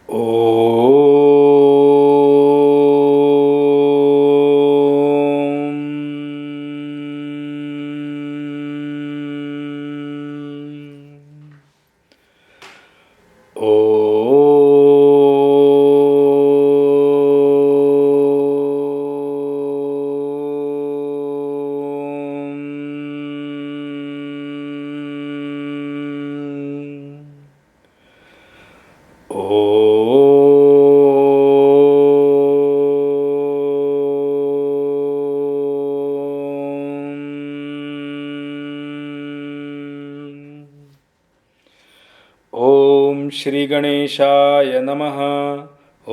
ओम श्री गणेशाय नमः।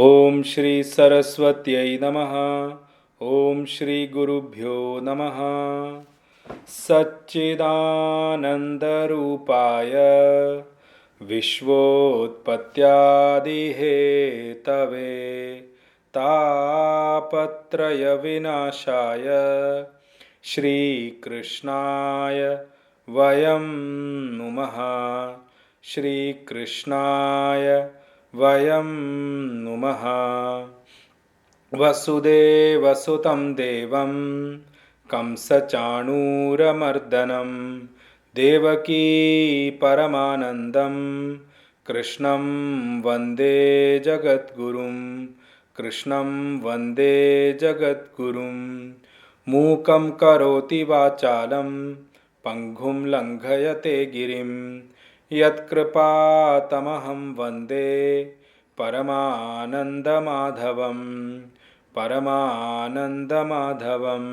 ओम श्री सरस्वत्यै नमः। ओम श्री गुरुभ्यो नमः। सच्चिदानन्दरूपाय विश्वोत्पत्त्यादिहेतवे तापत्रयविनाशाय श्रीकृष्णाय वयं नुमः। श्रीकृष्णाय वयं नुमः। वसुदेवसुतं देवं कंसचाणूरमर्दनं देवकी परमानन्दं कृष्णं वन्दे जगद्गुरुं। कृष्णं वन्दे जगद्गुरुं। मूकं करोति वाचालं पङ्गुं लङ्घयते गिरिं यत्कृपातमहं वन्दे परमानन्दमाधवं। परमानन्दमाधवम्।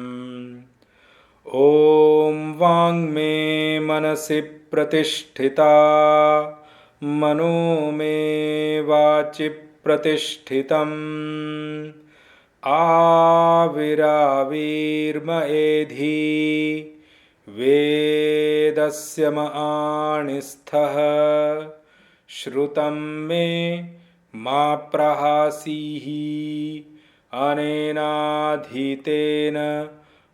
ॐ वाङ्मे मनसि प्रतिष्ठिता मनो मे वाचि प्रतिष्ठितम् आविराविर्मएधि वेदस्य माणिस्थः श्रुतं मे मा प्रहासीः अनेनाधीतेन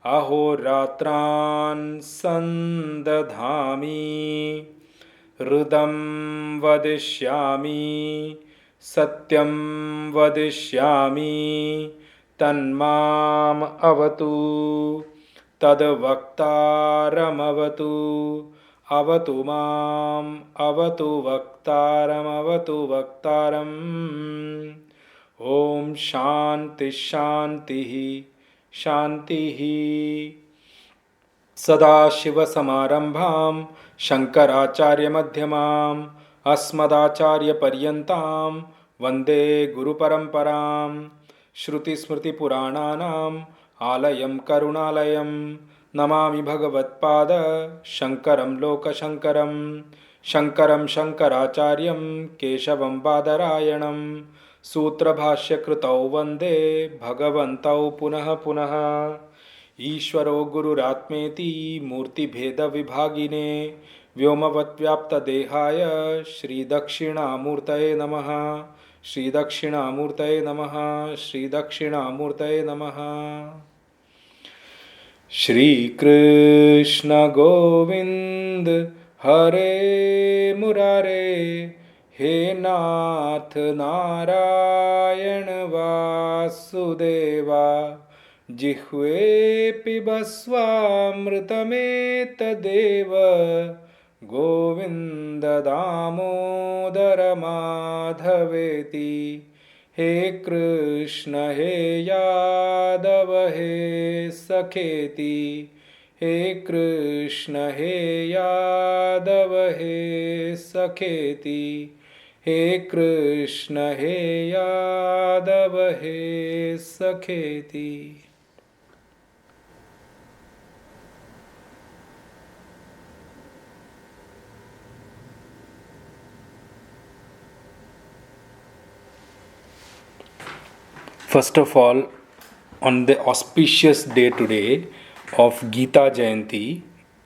अहोरात्रान् सन्दधामि हृदं वदिष्यामि सत्यं वदिष्यामि तन्माम् अवतु तद्वक्तारमवतु अवतु माम् अवतु वक्तारमवतु वक्तारम्। ॐ शान्ति शान्तिः शान्तिः। सदाशिवसमारम्भां शङ्कराचार्यमध्यमाम् अस्मदाचार्यपर्यन्तां वन्दे गुरुपरम्परां। श्रुतिस्मृतिपुराणानाम् आलयं करुणालयं नमामि भगवत्पाद शङ्करं लोकशङ्करं। शङ्करं शङ्कराचार्यं केशवं बादरायणं सूत्रभाष्यकृतौ वन्दे भगवन्तौ पुनः पुनः। ईश्वरो गुरुरात्मेति मूर्तिभेदविभागिने व्योमवद्व्याप्तदेहाय श्रीदक्षिणामूर्तये नमः। श्रीदक्षिणामूर्तये नमः। श्रीदक्षिणामूर्तये नमः। श्रीकृष्ण गोविंद हरे मुरारे हे नाथ नारायण वासुदेवा जिह्वे पिबस्वामृतमेतदेव गोविन्द दामोदर माधवेति। हे कृष्ण हे यादव हे सखेति। हे कृष्ण हे यादव हे सखेति। हे कृष्ण हे यादव हे सखेति। First of all, on the auspicious day today of Gita Jayanti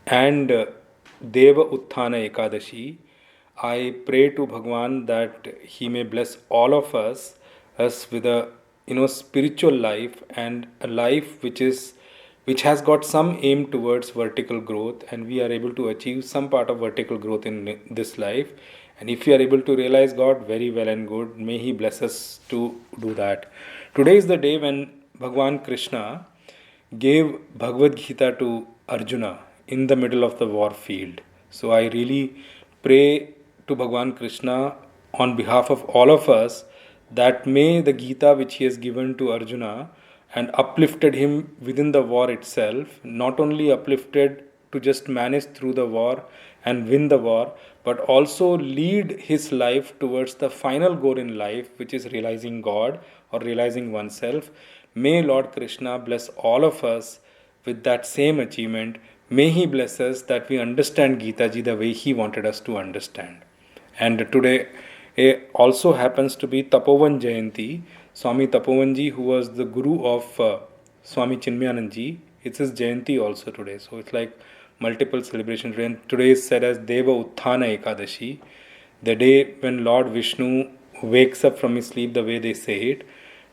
and Deva Utthana Ekadashi, I pray to Bhagwan that he may bless all of us with a spiritual life and a life which has got some aim towards vertical growth, and we are able to achieve some part of vertical growth in this life, And if you are able to realize God, very well and good. May He bless us to do that. Today is the day when Bhagwan Krishna gave Bhagavad Gita to Arjuna in the middle of the war field. So I really pray to Bhagwan Krishna on behalf of all of us that may the Gita which he has given to Arjuna and uplifted him within the war itself, not only uplifted to just manage through the war and win the war, but also lead his life towards the final goal in life, which is realizing God or realizing oneself. May Lord Krishna bless all of us with that same achievement. May He bless us that we understand Gita Ji the way He wanted us to understand. And today also happens to be Tapovan Jayanti. Swami Tapovan Ji, who was the guru of Swami Chinmayanand Ji, it's his Jayanti also today. So it's like multiple celebrations. And today is said as Deva Utthana Ekadashi, the day when Lord Vishnu wakes up from his sleep, the way they say it.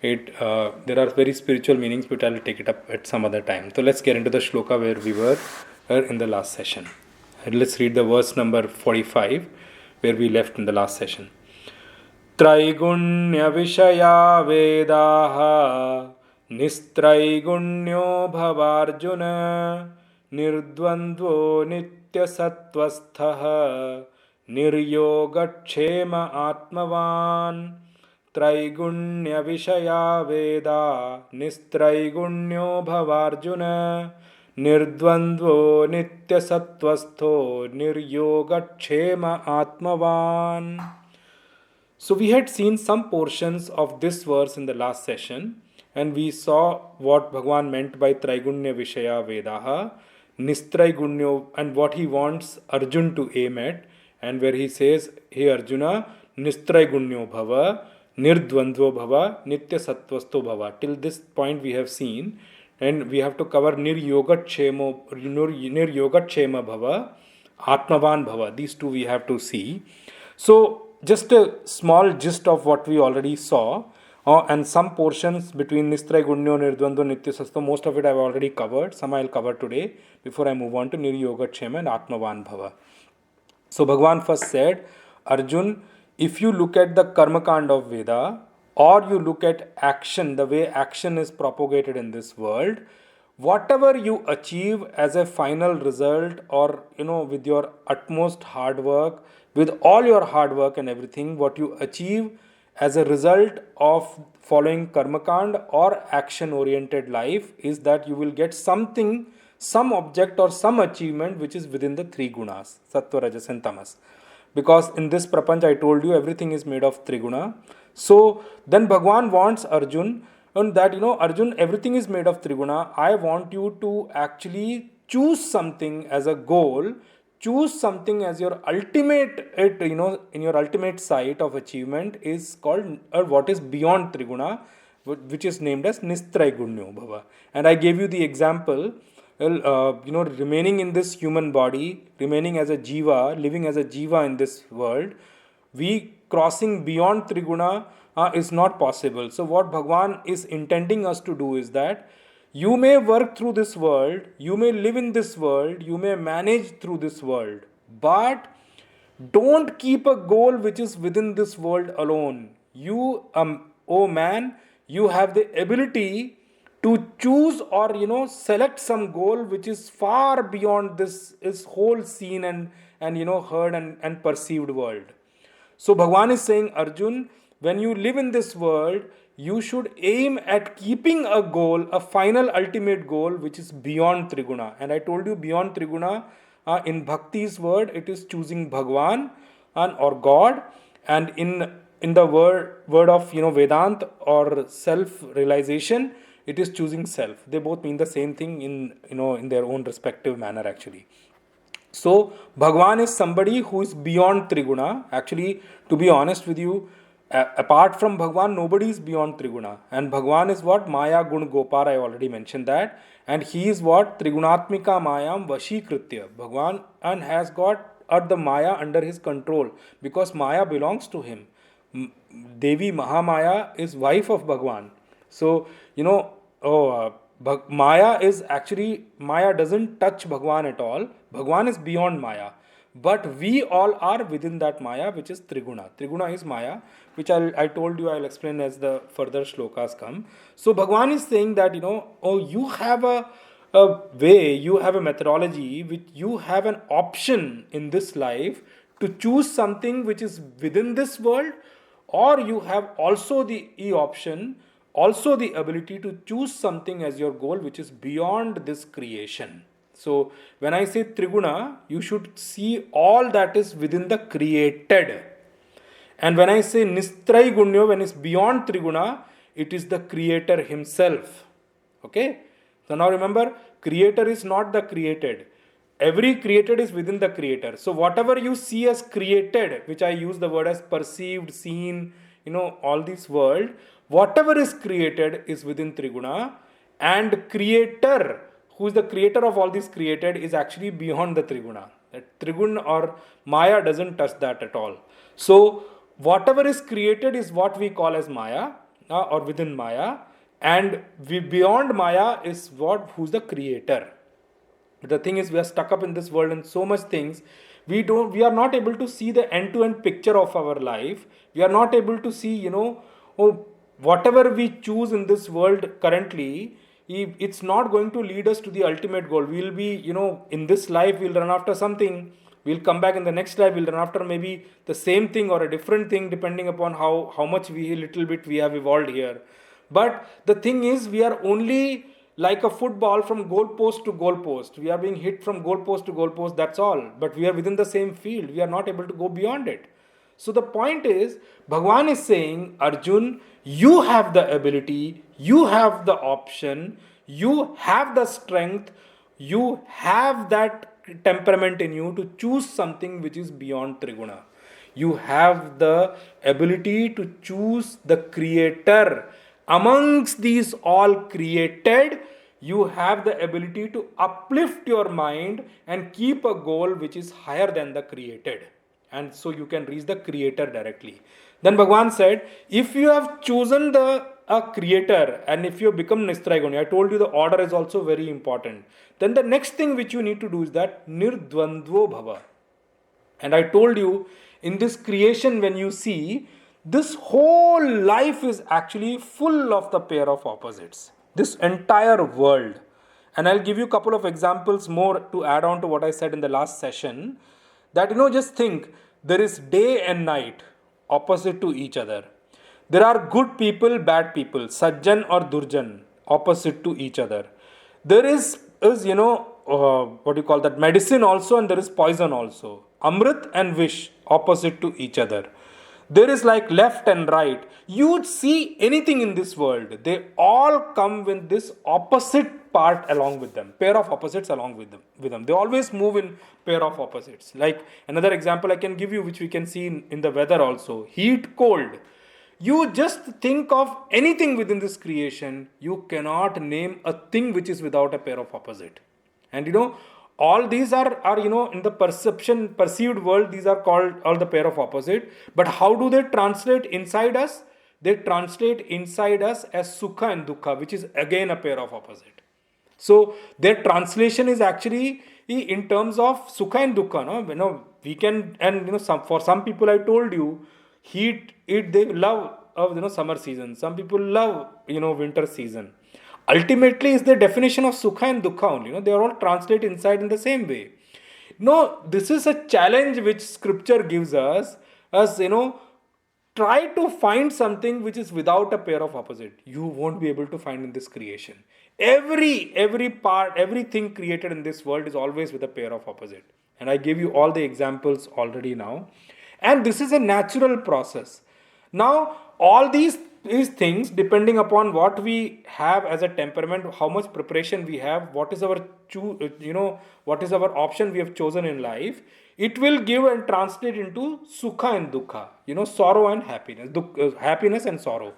There are very spiritual meanings, but I'll take it up at some other time. So let's get into the shloka where we were in the last session. And let's read the verse number 45, where we left in the last session. Traigunya Vishaya Vedaha Nistraigunyo Bhavarjuna Nirdvandvo Nitya Sattvasthaha Niryogatshema Atmavan Traigunya Vishaya Veda Nistraigunyo Bhavarjuna Nirdvandvo Nitya Sattvastho Niryogatshema Atmavan. So we had seen some portions of this verse in the last session, and we saw what Bhagwan meant by Traigunya Vishaya Vedaha, Nistraigunyo, and what he wants Arjun to aim at, and where he says, Hey Arjuna, Nistraigunyo Bhava, Nirdvandvo Bhava, Nitya Sattvasto Bhava. Till this point we have seen, and we have to cover Niryogatshema Bhava, Atmavan Bhava. These two we have to see. So, just a small gist of what we already saw, and some portions between Nistraigunyo, Nirdvandvo, Nitya Sattva, most of it I've already covered. Some I'll cover today before I move on to Niryogatshema and Atmavan Bhava. So Bhagwan first said, Arjun, if you look at the Karmakand of Veda, or you look at action, the way action is propagated in this world, whatever you achieve as a final result, or with your utmost hard work, with all your hard work and everything, what you achieve as a result of following Karmakand or action-oriented life is that you will get something, some object or some achievement which is within the three gunas, Sattva, Rajas and Tamas. Because in this Prapanch I told you everything is made of Triguna. So then Bhagwan wants Arjun, and that Arjun, everything is made of Triguna. I want you to actually choose something as a goal, choose something as your ultimate, in your ultimate sight of achievement is called, or what is beyond Triguna, which is named as Nistraigunyo Bhava. And I gave you the example, remaining in this human body, remaining as a jiva, living as a jiva in this world, we crossing beyond Triguna is not possible. So what Bhagwan is intending us to do is that you may work through this world, you may live in this world, you may manage through this world, but don't keep a goal which is within this world alone. You, oh man, you have the ability to choose or select some goal which is far beyond this whole seen and heard and perceived world. So Bhagwan is saying, Arjun, when you live in this world, you should aim at keeping a goal, a final ultimate goal, which is beyond Triguna. And I told you beyond Triguna, in Bhakti's word, it is choosing Bhagwan or God. And in the word of Vedant or self-realization, it is choosing self. They both mean the same thing in their own respective manner actually. So Bhagwan is somebody who is beyond Triguna. Actually, to be honest with you, apart from Bhagwan, nobody is beyond Triguna. And Bhagwan is what? Maya Gun Gopar, I already mentioned that. And he is what? Trigunatmika Mayam Vashikritya. Bhagwan and has got the Maya under his control because Maya belongs to him. Devi Mahamaya is wife of Bhagwan. So, Maya is actually, Maya doesn't touch Bhagwan at all. Bhagwan is beyond Maya. but we all are within that Maya, which is Triguna. Triguna is Maya, which I told you I'll explain as the further shlokas come. So Bhagwan is saying that, you have a way, you have a methodology, which you have an option in this life to choose something which is within this world, or you have also the option, also the ability to choose something as your goal which is beyond this creation. So when I say Triguna, you should see all that is within the created. And when I say Nistrai Gunyo, when it's beyond Triguna, it is the creator himself. Okay? So now remember, creator is not the created. Every created is within the creator. So whatever you see as created, which I use the word as perceived, seen, all this world, whatever is created is within Triguna, and creator, who is the creator of all this created, is actually beyond the Triguna. That Triguna or Maya doesn't touch that at all. So whatever is created is what we call as Maya, or within Maya, and beyond Maya is who's the creator. The thing is, we are stuck up in this world and so much things. We are not able to see the end-to-end picture of our life. We are not able to see, whatever we choose in this world currently, it's not going to lead us to the ultimate goal. We'll be, in this life, we'll run after something. We'll come back in the next life, we'll run after maybe the same thing or a different thing, depending upon how much little bit we have evolved here. But the thing is, we are only like a football from goalpost to goalpost. We are being hit from goalpost to goalpost, that's all. But we are within the same field. We are not able to go beyond it. So the point is, Bhagwan is saying, Arjun, you have the ability, you have the option, you have the strength, you have that temperament in you to choose something which is beyond Triguna. You have the ability to choose the creator. Amongst these all created, you have the ability to uplift your mind and keep a goal which is higher than the created. And so you can reach the creator directly. Then Bhagwan said, if you have chosen a creator and if you become Nistrayaguni, I told you the order is also very important. Then the next thing which you need to do is that Nirdvandvo Bhava. And I told you, in this creation, when you see, this whole life is actually full of the pair of opposites. This entire world. And I'll give you a couple of examples more to add on to what I said in the last session. That, just think, there is day and night opposite to each other. There are good people, bad people, Sajjan or Durjan, opposite to each other. There is medicine also, and there is poison also. Amrit and Vish, opposite to each other. There is like left and right. You'd see anything in this world, they all come with this opposite part along with them, pair of opposites along with them. They always move in pair of opposites. Like another example I can give you, which we can see in the weather also. Heat, cold. You just think of anything within this creation, you cannot name a thing which is without a pair of opposite. And all these are in the perceived world, these are called all the pair of opposite. But how do they translate inside us? They translate inside us as Sukha and Dukkha, which is again a pair of opposite. So their translation is actually in terms of Sukha and Dukkha. We can, and for some people I told you, they love summer season. Some people love winter season. Ultimately, is the definition of Sukha and Dukkha only. They are all translated inside in the same way. This is a challenge which scripture gives us. Try to find something which is without a pair of opposite. You won't be able to find in this creation. Every part, everything created in this world is always with a pair of opposite. And I gave you all the examples already now. And this is a natural process. Now, all these things, depending upon what we have as a temperament, how much preparation we have, what is our option we have chosen in life, it will give and translate into Sukha and Dukkha, sorrow and happiness, happiness and sorrow.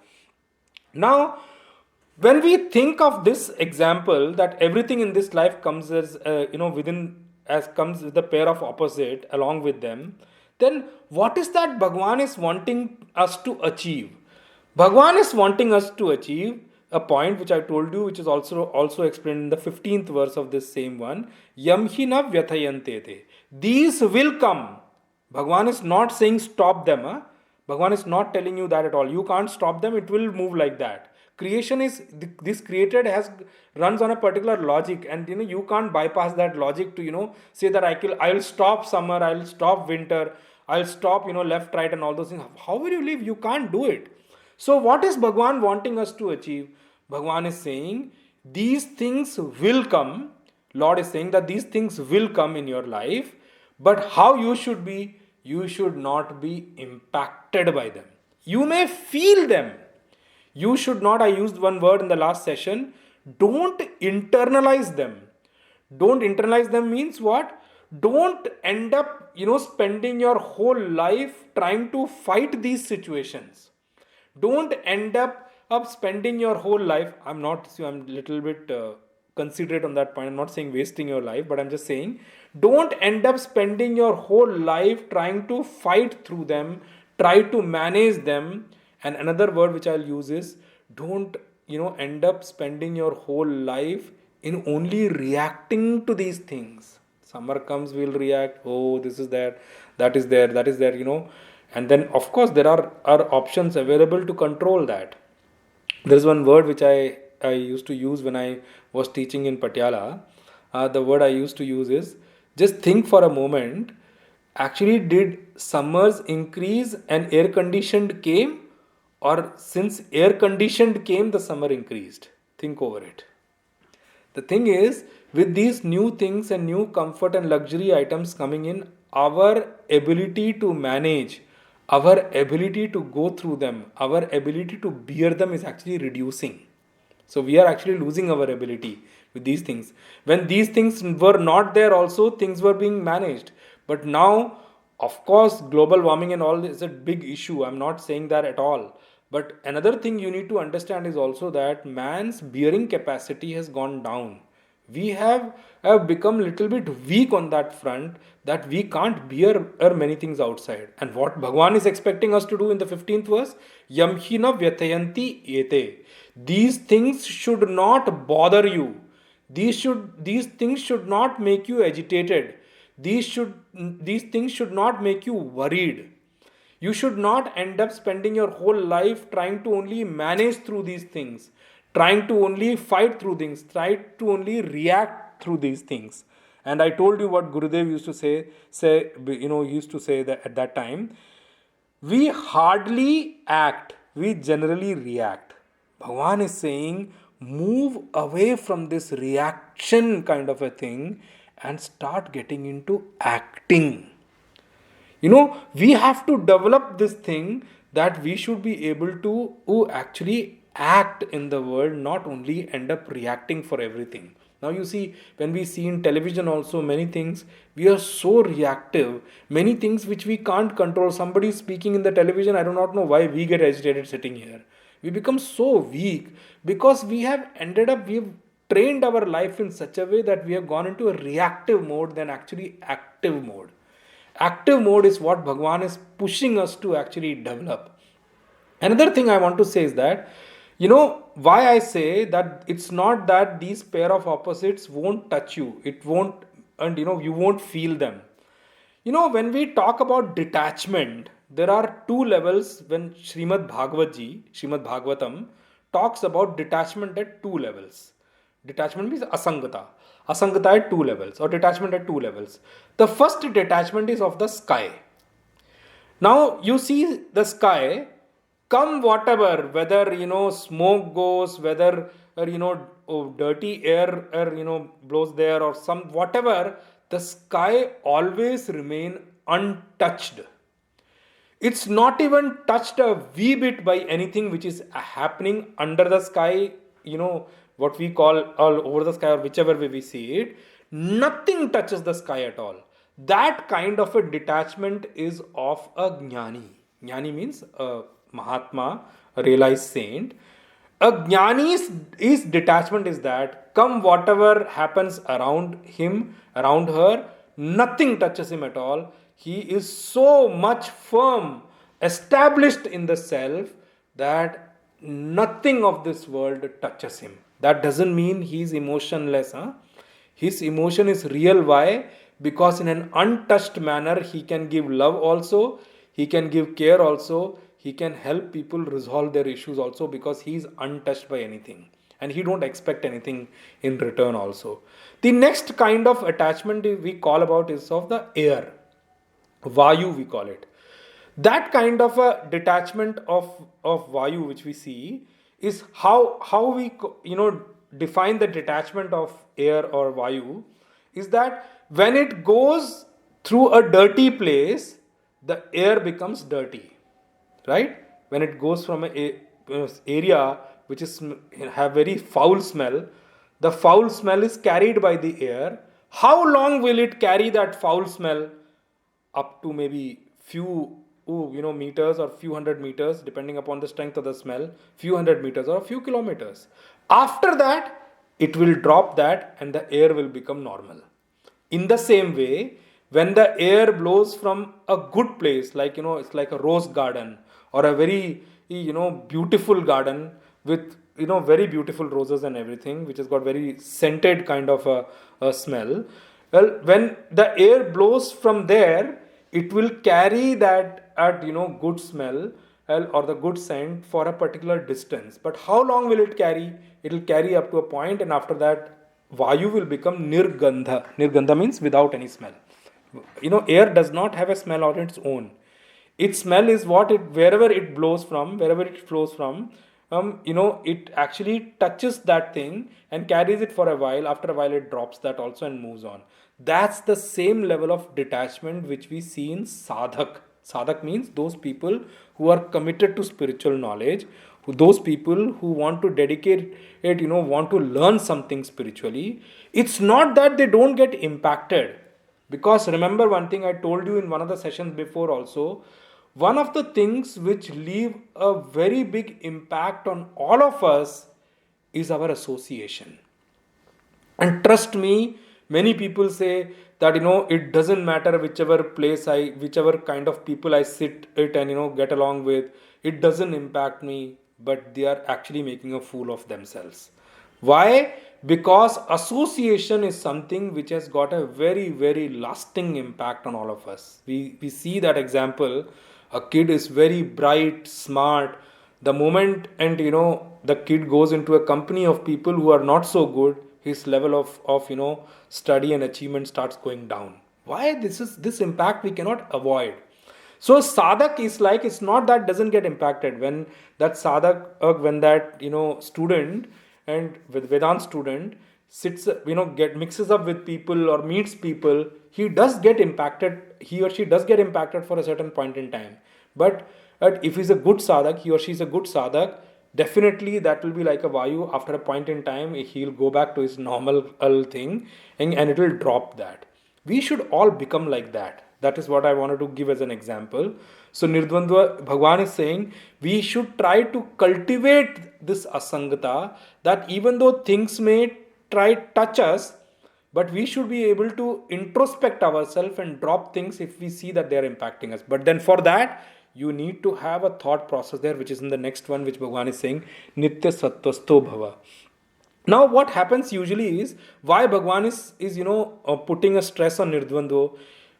Now, when we think of this example that everything in this life comes as comes with the pair of opposite along with them, then what is that Bhagwan is wanting us to achieve? Bhagwan is wanting us to achieve a point which I told you, which is also explained in the 15th verse of this same one. Yam hi na vyatayante te. These will come. Bhagwan is not saying stop them. Huh? Bhagwan is not telling you that at all. You can't stop them. It will move like that. Creation is, this created has runs on a particular logic, and you can't bypass that logic to say that I'll stop summer, I'll stop winter, I'll stop left, right, and all those things. How will you live? You can't do it. So what is Bhagwan wanting us to achieve? Bhagwan is saying these things will come. Lord is saying that these things will come in your life, but how you should be? You should not be impacted by them. You may feel them. You should not, I used one word in the last session, don't internalize them. Don't internalize them means what? Don't end up, spending your whole life trying to fight these situations. Don't end up spending your whole life. I'm a little bit considerate on that point. I'm not saying wasting your life, but I'm just saying don't end up spending your whole life trying to fight through them, try to manage them. And another word which I'll use is don't end up spending your whole life in only reacting to these things. Summer comes, we'll react. Oh, this is there, that is there, that is there, and then of course there are options available to control that. There is one word which I used to use when I was teaching in Patiala. The word I used to use is just think for a moment. Actually, did summers increase and air conditioned came, or since air conditioned came the summer increased? Think over it. The thing is, with these new things and new comfort and luxury items coming in, our ability to manage, our ability to go through them, our ability to bear them is actually reducing. So we are actually losing our ability with these things. When these things were not there also, things were being managed. But now, of course, global warming and all this is a big issue. I'm not saying that at all. But another thing you need to understand is also that man's bearing capacity has gone down. We have become a little bit weak on that front, that we can't bear many things outside. And what Bhagwan is expecting us to do in the 15th verse, Yamhina vyatayanti ete. These things should not bother you. These things should not make you agitated. These things should not make you worried. You should not end up spending your whole life trying to only manage through these things, trying to only fight through things, try to only react through these things. And I told you what Gurudev used to say that at that time, we hardly act, we generally react. Bhagwan is saying, move away from this reaction kind of a thing and start getting into acting. We have to develop this thing that we should be able to actually act in the world, not only end up reacting for everything. Now you see, when we see in television also many things, we are so reactive, many things which we can't control. Somebody is speaking in the television, I do not know why we get agitated sitting here. We become so weak because we have trained our life in such a way that we have gone into a reactive mode than actually active mode. Active mode is what Bhagwan is pushing us to actually develop. Another thing I want to say is that, why I say that it's not that these pair of opposites won't touch you. It won't, and you won't feel them. When we talk about detachment, there are two levels when Srimad Bhagavatam talks about detachment at two levels. Detachment means asangata. Asangata at two levels, or detachment at two levels. The first detachment is of the sky. Now you see the sky, come whatever, whether smoke goes, whether dirty air blows there, or some whatever, the sky always remain untouched. It's not even touched a wee bit by anything which is happening under the sky, what we call all over the sky, or whichever way we see it. Nothing touches the sky at all. That kind of a detachment is of a jnani. Jnani means a Mahatma, a realized saint. A jnani's detachment is that come whatever happens around him, around her, nothing touches him at all. He is so much firm, established in the self, that nothing of this world touches him. That doesn't mean he's emotionless. Huh? His emotion is real. Why? Because in an untouched manner, he can give love also, he can give care also, he can help people resolve their issues also, because he's untouched by anything. And he don't expect anything in return also. The next kind of attachment we call about is of the air. Vayu we call it. That kind of a detachment of Vayu which we see is how we define the detachment of air or Vayu, is that when it goes through a dirty place, the air becomes dirty, right? When it goes from a area which is have very foul smell, the foul smell is carried by the air. How long will it carry that foul smell? Up to maybe few meters or few hundred meters, depending upon the strength of the smell, few hundred meters or a few kilometers. After that, it will drop that and the air will become normal. In the same way, when the air blows from a good place, like it's like a rose garden or a very beautiful garden with very beautiful roses and everything, which has got very scented kind of a smell. Well, when the air blows from there, it will carry that at good smell, well, or the good scent for a particular distance. But how long will it carry? It will carry up to a point, and after that, Vayu will become nirgandha. Nirgandha means without any smell. Air does not have a smell on its own. Its smell is wherever it blows from, wherever it flows from. It actually touches that thing and carries it for a while. After a while, it drops that also and moves on. That's the same level of detachment which we see in sadhak. Sadhak means those people who are committed to spiritual knowledge, those people who want to dedicate it, want to learn something spiritually. It's not that they don't get impacted. Because remember one thing I told you in one of the sessions before also, one of the things which leave a very big impact on all of us is our association. And trust me, many people say that it doesn't matter whichever kind of people I sit it and get along with, it doesn't impact me, but they are actually making a fool of themselves. Why? Because association is something which has got a very, very lasting impact on all of us. We see that example. A kid is very bright, smart. The moment the kid goes into a company of people who are not so good, his level of study and achievement starts going down. Why? This impact we cannot avoid. So sadhak is like, it's not that doesn't get impacted when that sadhak, when that student and with Vedant student sits, mixes up with people or meets people, he does get impacted, he or she does get impacted for a certain point in time. But if he's a good sadhak, he or she is a good sadhak, definitely that will be like a Vayu. After a point in time, he'll go back to his normal thing and it will drop that. We should all become like that. That is what I wanted to give as an example. So Nirdvandva, Bhagwan is saying, we should try to cultivate this asangata, that even though things may touch us, but we should be able to introspect ourselves and drop things if we see that they are impacting us. But then for that, you need to have a thought process there, which is in the next one, which Bhagwan is saying, Nitya Sattvasto Bhava. Now what happens usually is, why Bhagwan is putting a stress on Nirdvandva.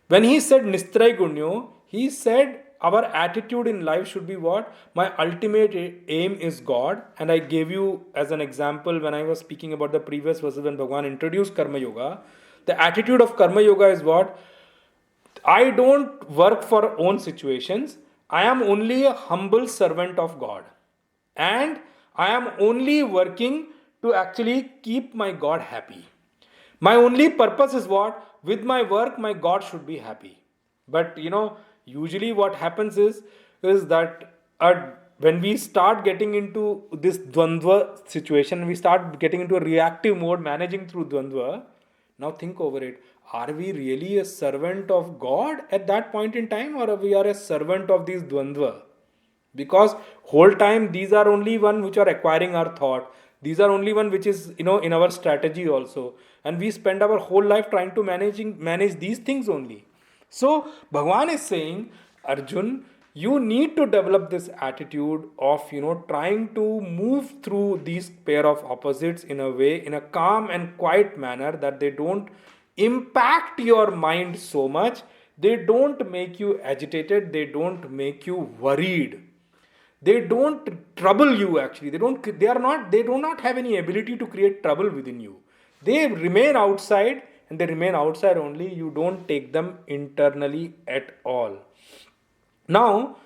When he said Nistray Gunyo, he said our attitude in life should be what? My ultimate aim is God. And I gave you as an example when I was speaking about the previous verses when Bhagwan introduced Karma Yoga. The attitude of Karma Yoga is what? I don't work for own situations. I am only a humble servant of God. And I am only working to actually keep my God happy. My only purpose is what? With my work, my God should be happy. But usually what happens is that when we start getting into this Dvandva situation, we start getting into a reactive mode, managing through Dvandva. Now think over it. Are we really a servant of God at that point in time, or we are a servant of these Dvandva? Because whole time these are only one which are acquiring our thought. These are only one which is in our strategy also. And we spend our whole life trying to manage these things only. So Bhagwan is saying, Arjun, You need to develop this attitude of, trying to move through these pair of opposites in a way, in a calm and quiet manner, that they don't impact your mind so much. They don't make you agitated. They don't make you worried. They don't trouble you. Actually, they do not have any ability to create trouble within you. They remain outside, and they remain outside only. You don't take them internally at all. Now,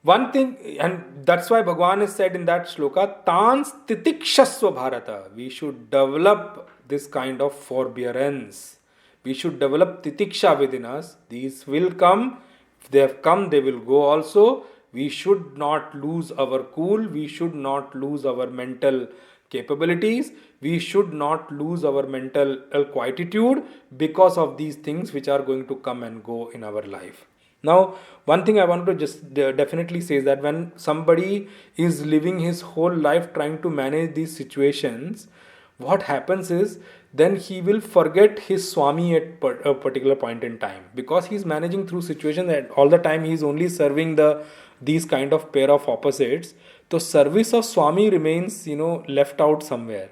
one thing, and that's why Bhagavan has said in that shloka, Tans titikshasva bharata. We should develop this kind of forbearance. We should develop titiksha within us. These will come. If they have come, they will go also. We should not lose our cool. We should not lose our mental capabilities. We should not lose our mental quietude because of these things which are going to come and go in our life. Now, one thing I want to just definitely say is that when somebody is living his whole life trying to manage these situations, what happens is then he will forget his Swami at a particular point in time, because he's managing through situations that all the time he's only serving these kind of pair of opposites. The service of Swami remains, left out somewhere.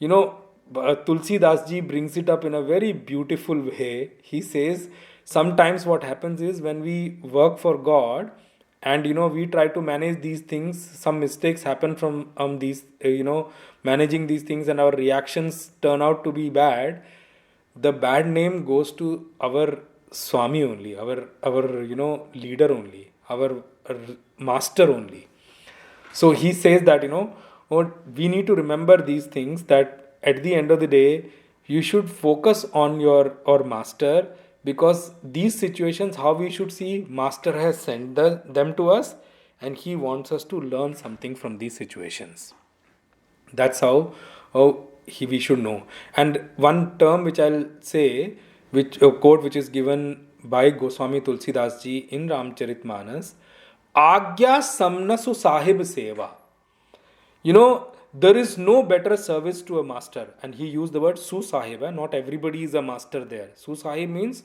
Tulsi Das ji brings it up in a very beautiful way. He says, sometimes what happens is when we work for God and we try to manage these things, some mistakes happen from these managing these things, and our reactions turn out to be bad. The bad name goes to our Swami only, our leader only, our master only. So he says that we need to remember these things, that at the end of the day you should focus on your or master, because these situations, how we should see, master has sent them to us and he wants us to learn something from these situations. That's how we should know. And one term which I'll say, which a quote which is given by Goswami Tulsidas ji in Ramcharitmanas, Agya Samna Su Sahib Seva. There is no better service to a master. And he used the word Su Sahib. Not everybody is a master there. Su Sahib means,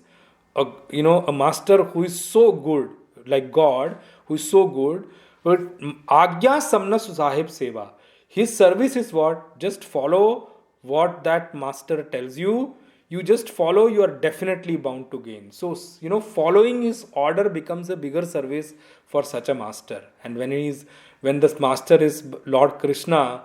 a master who is so good, like God, who is so good. But Agya Samna Su Sahib Seva. His service is what? Just follow what that master tells you. You just follow, you are definitely bound to gain. So, following his order becomes a bigger service for such a master. And when the master is Lord Krishna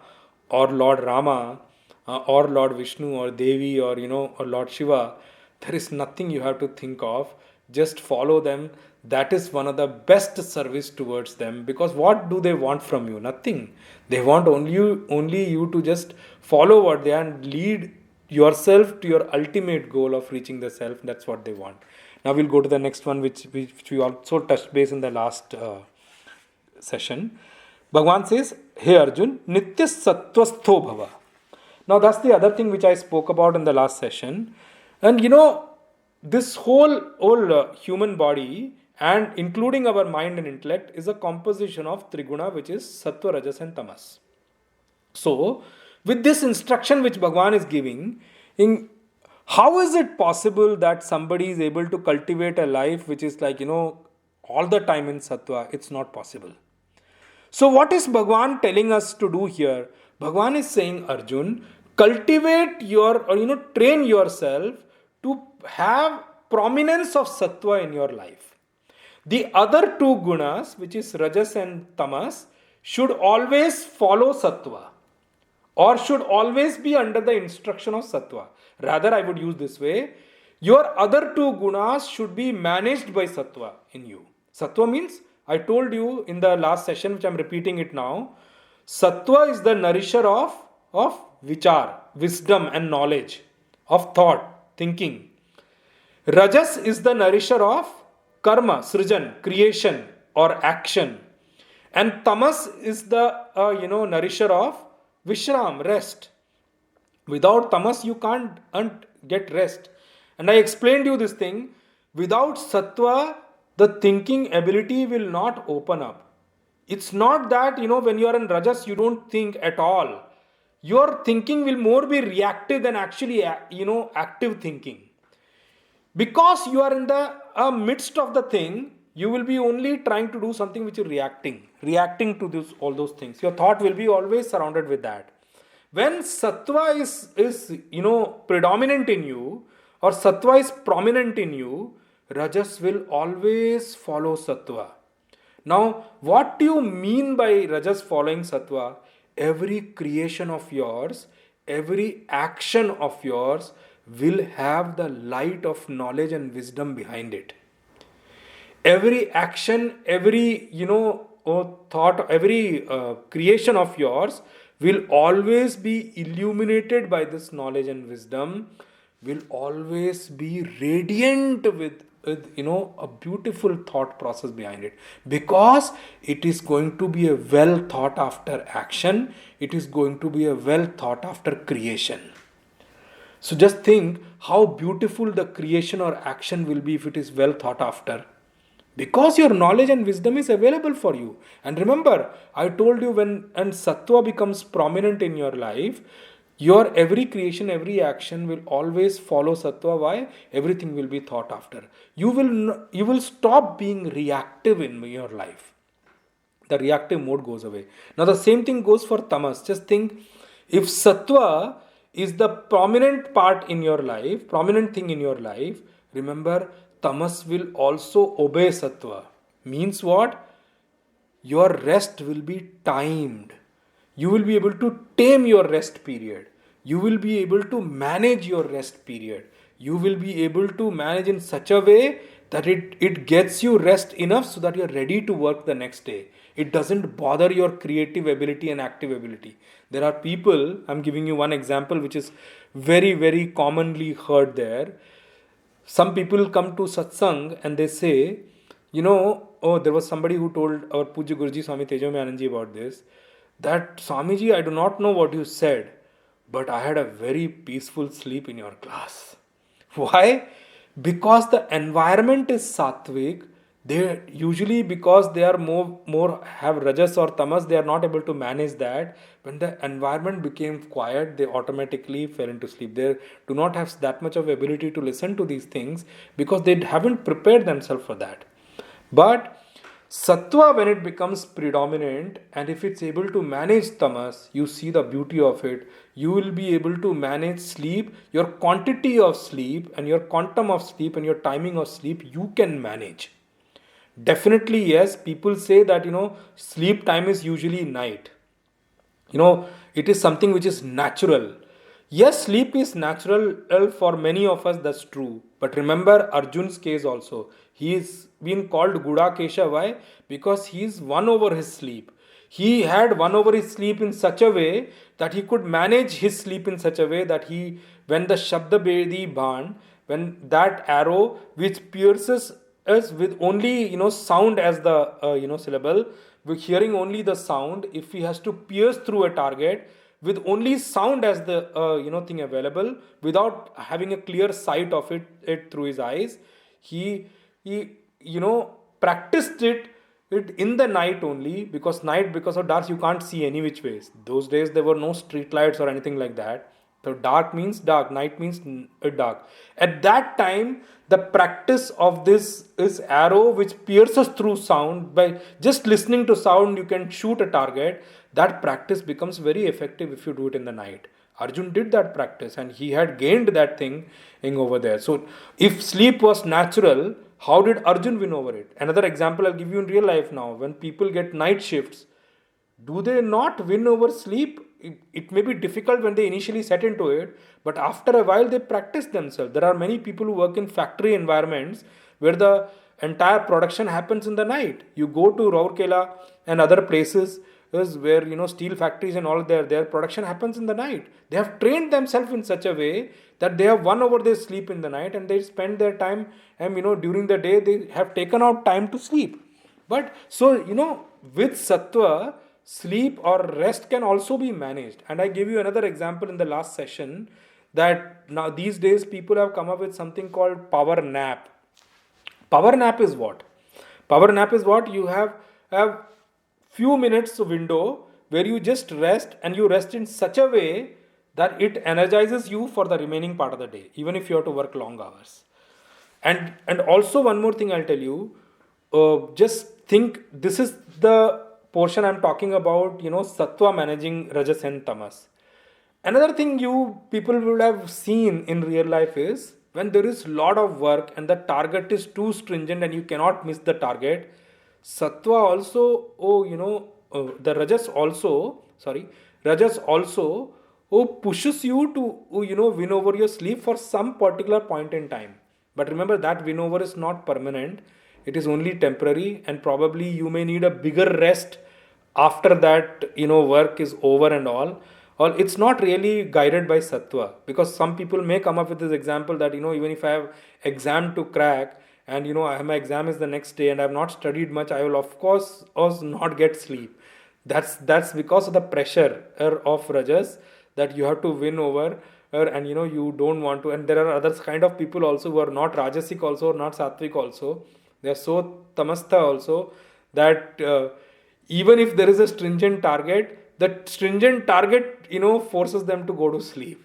or Lord Rama or Lord Vishnu or Devi or Lord Shiva, there is nothing you have to think of. Just follow them. That is one of the best service towards them, because what do they want from you? Nothing. They want only you to just follow what they are and lead yourself to your ultimate goal of reaching the self. That's what they want. Now we'll go to the next one, which we also touched base in the last session. Bhagavan says, Hey Arjun, Nitya Sattvastho Bhava. Now that's the other thing which I spoke about in the last session. And this whole human body, and including our mind and intellect, is a composition of Triguna, which is Sattva, Rajas and Tamas. So, with this instruction which Bhagavan is giving, how is it possible that somebody is able to cultivate a life which is like, all the time in Sattva? It's not possible. So what is Bhagavan telling us to do here? Bhagavan is saying, Arjun, cultivate train yourself to have prominence of Sattva in your life. The other two gunas, which is Rajas and Tamas, should always follow Sattva, or should always be under the instruction of Sattva. Rather, I would use this way, your other two gunas should be managed by Sattva in you. Sattva means, I told you in the last session, which I am repeating it now, Sattva is the nourisher of vichar, wisdom and knowledge, of thought, thinking. Rajas is the nourisher of karma, srijan, creation or action. And tamas is the nourisher of Vishram, rest. Without tamas, you can't get rest. And I explained you this thing. Without sattva, the thinking ability will not open up. It's not that, when you are in rajas, you don't think at all. Your thinking will more be reactive than actually, active thinking. Because you are in the midst of the thing, you will be only trying to do something which is reacting to this, all those things. Your thought will be always surrounded with that. When sattva is predominant in you, or sattva is prominent in you, rajas will always follow sattva. Now, what do you mean by rajas following sattva? Every creation of yours, every action of yours will have the light of knowledge and wisdom behind it. Every action, every thought, every creation of yours will always be illuminated by this knowledge and wisdom, will always be radiant with a beautiful thought process behind it, because it is going to be a well thought after action, it is going to be a well thought after creation. So just think how beautiful the creation or action will be if it is well thought after, because your knowledge and wisdom is available for you. And remember, I told you, when and sattva becomes prominent in your life, your every creation, every action will always follow sattva. Why? Everything will be thought after. You will stop being reactive in your life. The reactive mode goes away. Now the same thing goes for tamas. Just think, if sattva is the prominent part in your life, prominent thing in your life, remember, tamas will also obey sattva. Means what? Your rest will be timed. You will be able to tame your rest period. You will be able to manage your rest period. You will be able to manage in such a way that it gets you rest enough so that you're ready to work the next day. It doesn't bother your creative ability and active ability. There are people, I'm giving you one example which is very, very commonly heard there. Some people come to satsang and they say, there was somebody who told our Puja Guruji Swami Tejomayananji about this, that Swamiji, I do not know what you said, but I had a very peaceful sleep in your class. Why? Because the environment is sattvic. They usually, because they are more have rajas or tamas, they are not able to manage that. When the environment became quiet, they automatically fell into sleep. They do not have that much of ability to listen to these things because they haven't prepared themselves for that. But sattva, when it becomes predominant, and if it's able to manage tamas, you see the beauty of it. You will be able to manage sleep. Your quantity of sleep and your quantum of sleep and your timing of sleep, you can manage. Definitely, yes, people say that, sleep time is usually night. It is something which is natural. Yes, sleep is natural for many of us, that's true. But remember Arjun's case also. He is been called Gudakesha. Why? Because he is won over his sleep. He had won over his sleep in such a way that he could manage his sleep in such a way that when the Shabda Bedi Bhan, when that arrow which pierces us with only sound as the syllable, with hearing only the sound, if he has to pierce through a target with only sound as the thing available, without having a clear sight of it through his eyes, he practiced it in the night only, because of dark you can't see any which ways. Those days there were no street lights or anything like that. So dark means dark, night means dark. At that time, the practice of this is arrow which pierces through sound. By just listening to sound, you can shoot a target. That practice becomes very effective if you do it in the night. Arjun did that practice and he had gained that thing over there. So if sleep was natural, how did Arjun win over it? Another example I'll give you in real life now. When people get night shifts, do they not win over sleep? It may be difficult when they initially set into it, but after a while they practice themselves. There are many people who work in factory environments where the entire production happens in the night. You go to Rourkela and other places where steel factories and all their production happens in the night. They have trained themselves in such a way that they have won over their sleep in the night, and they spend their time and during the day they have taken out time to sleep. But so with sattva, sleep or rest can also be managed. And I gave you another example in the last session, that now these days people have come up with something called power nap. Power nap is what? Power nap is what? You have few minutes window where you just rest, and you rest in such a way that it energizes you for the remaining part of the day, even if you have to work long hours. And also one more thing I'll tell you, just think, this is the portion I'm talking about, sattva managing rajas and tamas. Another thing you people would have seen in real life is when there is lot of work and the target is too stringent and you cannot miss the target, sattva also, the rajas also, pushes you to, win over your sleep for some particular point in time. But remember that win over is not permanent. It is only temporary, and probably you may need a bigger rest after that, work is over and all. Or it's not really guided by sattva, because some people may come up with this example that, even if I have exam to crack and, my exam is the next day and I have not studied much, I will of course also not get sleep. That's because of the pressure of rajas, that you have to win over, and you don't want to. And there are other kind of people also who are not rajasic also, or not sattvic also. They are so tamastha also, that even if there is a stringent target, that stringent target forces them to go to sleep.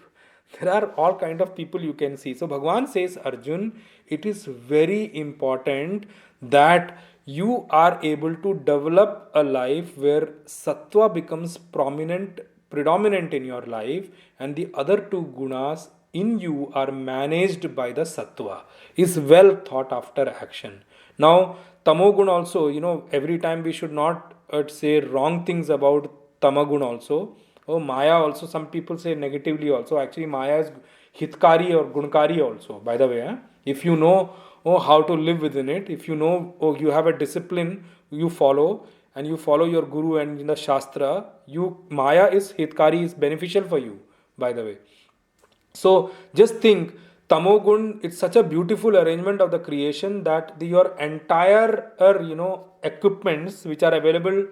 There are all kind of people you can see. So Bhagwan says, Arjun, it is very important that you are able to develop a life where sattva becomes predominant in your life, and the other two gunas in you are managed by the sattva, is well thought after action. Now tamogun also, every time we should not say wrong things about tamagun also. Oh, Maya also, some people say negatively also. Actually, Maya is hitkari or gunkari also, by the way. If you know how to live within it, if you know, you have a discipline you follow, and you follow your guru and in the Shastra, Maya is hitkari, is beneficial for you, by the way. So just think, Tamogun, it's such a beautiful arrangement of the creation that your entire, equipments which are available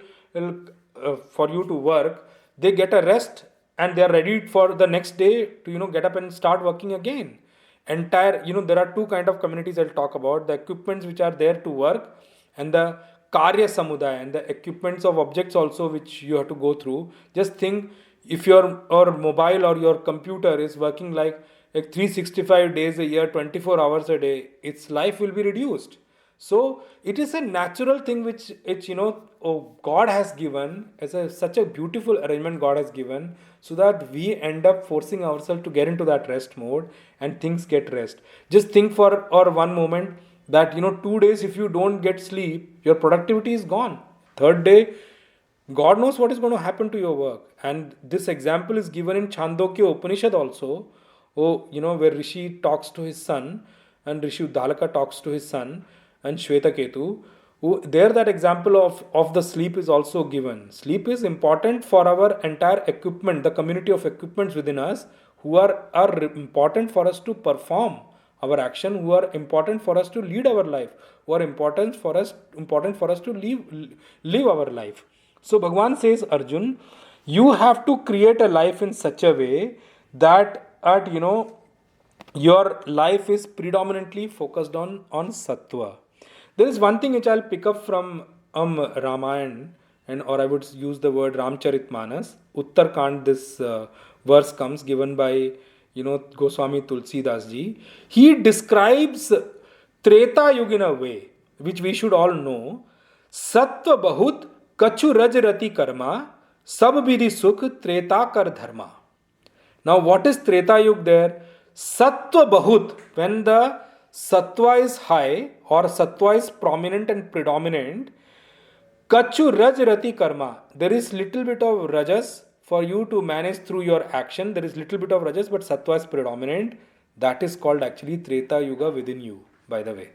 for you to work, they get a rest and they are ready for the next day to, get up and start working again. Entire, there are two kind of communities I'll talk about: the equipments which are there to work, and the karya samudaya, and the equipments of objects also which you have to go through. Just think, if your or mobile or your computer is working like 365 days a year, 24 hours a day, its life will be reduced. So it is a natural thing which God has given as such a beautiful arrangement God has given, so that we end up forcing ourselves to get into that rest mode and things get rest. Just think for or one moment that 2 days if you don't get sleep, your productivity is gone. Third day, God knows what is going to happen to your work. And this example is given in Chandogya Upanishad also. Where Rishi talks to his son, and Rishi Udalaka talks to his son, and Shvetaketu. There that example of the sleep is also given. Sleep is important for our entire equipment, the community of equipments within us, who are important for us to perform our action, who are important for us to lead our life, who are important for us to live our life. So Bhagwan says, Arjun, you have to create a life in such a way that your life is predominantly focused on sattva. There is one thing which I'll pick up from Ramayana, or I would use the word Ramcharitmanas. Uttarkand, this verse comes given by Goswami Tulsidas ji. He describes Treta Yuga in a way which we should all know. Sattva bahut kachu raj rati karma, sab vidhi sukh treta kar dharma. Now what is Treta Yuga there? Sattva bahut, when the sattva is high or sattva is prominent and predominant, kachu raj rati karma, there is little bit of rajas for you to manage through your action. There is little bit of rajas, but sattva is predominant. That is called actually Treta Yuga within you, by the way.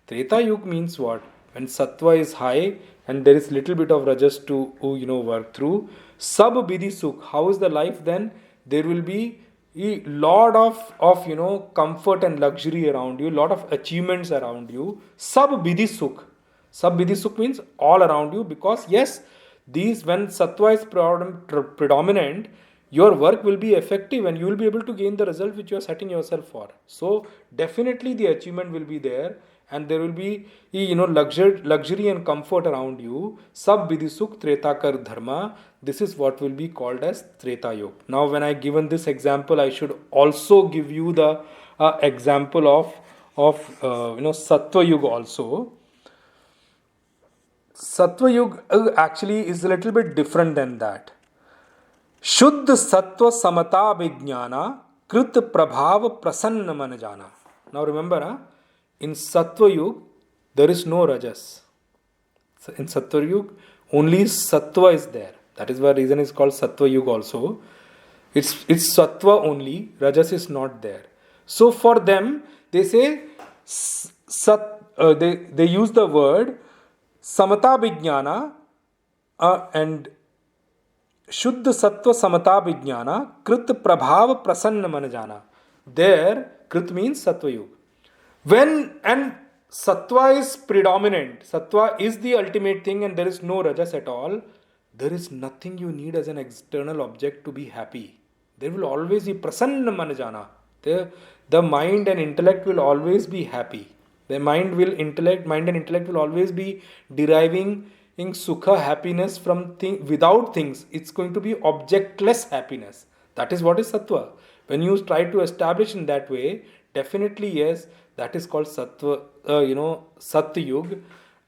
Treta Yuga means what? When sattva is high and there is little bit of rajas to work through. Sab vidhi sukh, how is the life then? There will be a lot of comfort and luxury around you, lot of achievements around you. Sab vidhi sukh. Sab vidhi sukh means all around you, because yes, when sattva is predominant, your work will be effective and you will be able to gain the result which you are setting yourself for. So definitely the achievement will be there, and there will be luxury and comfort around you. Sab vidhi sukh treta kar dharma. This is what will be called as Treta Yuga. Now when I given this example, I should also give you the example of Sattva Yuga also. Sattva Yuga actually is a little bit different than that. Shuddha Sattva Samata Vijnana Krit Prabhav Prasanna Manajana. Now remember, in Sattva Yuga, there is no Rajas. So in Sattva Yuga, only Sattva is there. That is why reason is called Sattva Yuga also. It's Sattva only, Rajas is not there. So for them, they say, they use the word Samata Vijnana and Shuddha Sattva Samata Vijnana Krit Prabhav Prasanna Manajana. There, Krit means Sattva Yuga. When and Sattva is predominant, Sattva is the ultimate thing and there is no Rajas at all, there is nothing you need as an external object to be happy. There will always be Prasanna Manajana. The mind and intellect will always be happy. The mind and intellect will always be deriving in sukha, happiness from without things. It's going to be objectless happiness. That is what is Sattva. When you try to establish in that way, definitely yes, that is called Sattva, Satyug.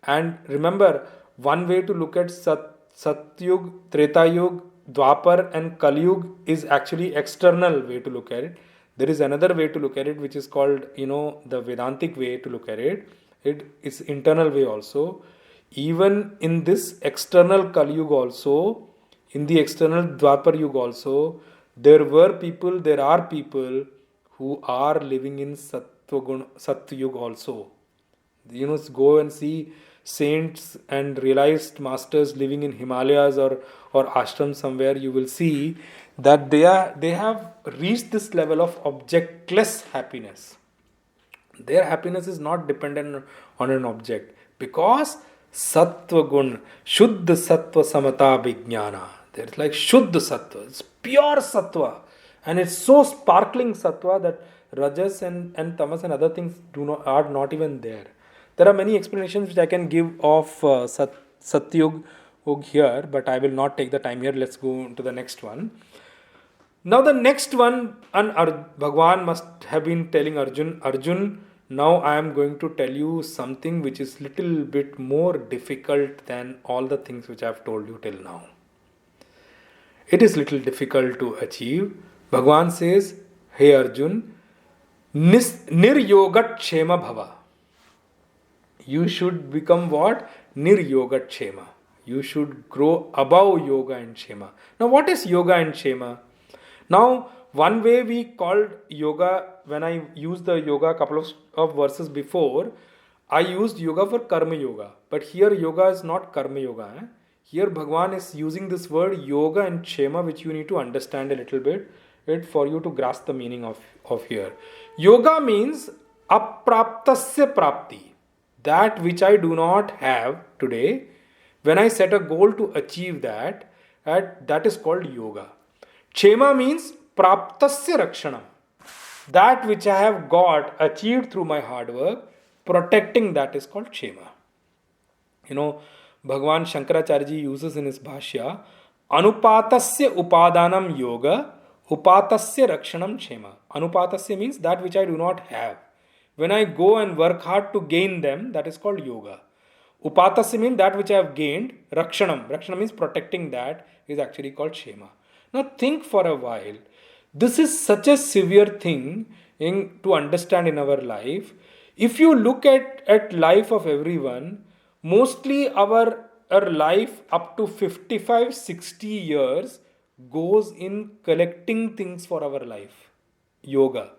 And remember, one way to look at Satyug, Treta Yug, Dwapar and Kali Yug is actually external way to look at it. There is another way to look at it which is called, the Vedantic way to look at it. It is internal way also. Even in this external Kali Yuga also, in the external Dwapar Yuga also, there are people who are living in Sattva Yuga also. Go and see saints and realized masters living in Himalayas or ashram somewhere, you will see that they have reached this level of objectless happiness. Their happiness is not dependent on an object because Sattva Gun, Shuddha Sattva Samata Vijnana. There's like Shuddha Sattva, it's pure Sattva, and it's so sparkling Sattva that Rajas and Tamas and other things are not even there. There are many explanations which I can give of Satyug here, but I will not take the time here. Let's go to the next one. Now the next one, and Bhagwan must have been telling Arjun, now I am going to tell you something which is little bit more difficult than all the things which I have told you till now. It is little difficult to achieve. Bhagwan says, hey Arjun, Niryogat Kshema Bhava. You should become what? Niryogat Kshema. You should grow above yoga and Kshema. Now what is yoga and Kshema? Now, one way we called yoga, when I used the yoga a couple of verses before, I used yoga for karma yoga. But here yoga is not karma yoga. Here Bhagwan is using this word yoga and kshema, which you need to understand a little bit for you to grasp the meaning of here. Yoga means apraptasya prapti. That which I do not have today, when I set a goal to achieve that is called yoga. Kshema means praptasya rakshanam. That which I have achieved through my hard work, protecting that is called kshema. Bhagwan Shankaracharya ji uses in his bhashya, anupatasya upadanam yoga, upatasya rakshanam kshema. Anupatasya means that which I do not have. When I go and work hard to gain them, that is called yoga. Upatasya means that which I have gained, rakshanam. Rakshanam means protecting that is actually called kshema. Now think for a while. This is such a severe thing to understand in our life. If you look at life of everyone, mostly our life up to 55, 60 years goes in collecting things for our life. Yoga.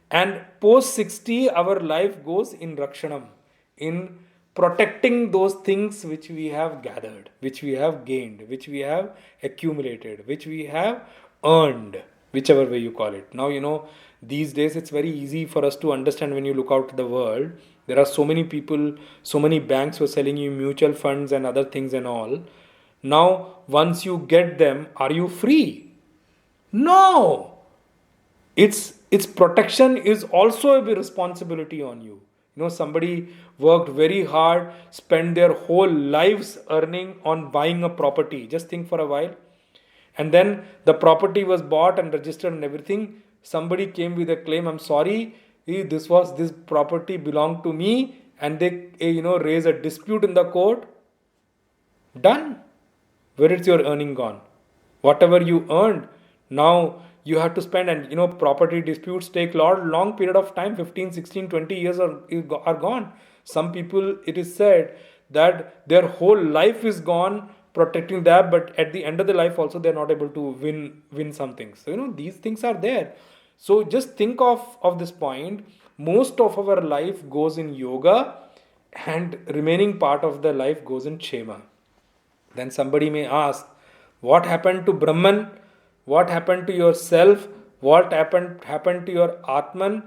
And post 60, our life goes in rakshanam, in protecting those things which we have gathered, which we have gained, which we have accumulated, which we have earned, whichever way you call it. Now, these days it's very easy for us to understand when you look out to the world. There are so many people, so many banks who are selling you mutual funds and other things and all. Now, once you get them, are you free? No! Its protection is also a responsibility on you. Somebody worked very hard, spent their whole lives earning on buying a property. Just think for a while. And then the property was bought and registered and everything. Somebody came with a claim, I'm sorry, this property belonged to me, and they raise a dispute in the court. Done. Where is your earning gone? Whatever you earned, now you have to spend, and property disputes take long period of time, 15, 16, 20 years are gone. Some people, it is said that their whole life is gone protecting that, but at the end of the life also they're not able to win something. So these things are there. So just think of this point. Most of our life goes in yoga, and remaining part of the life goes in Kshema. Then somebody may ask, what happened to Brahman? What happened to yourself? What happened to your Atman?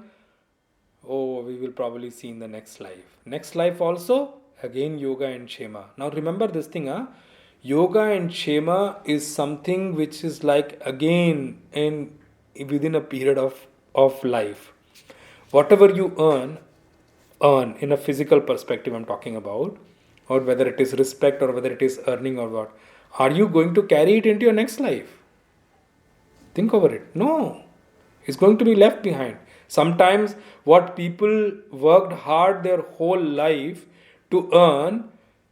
Oh, we will probably see in the next life. Next life also, again yoga and Kshema. Now remember this thing, yoga and Kshema is something which is like again within a period of life. Whatever you earn in a physical perspective I'm talking about, or whether it is respect or whether it is earning or what, are you going to carry it into your next life? Think over it. No, it's going to be left behind. Sometimes what people worked hard their whole life to earn,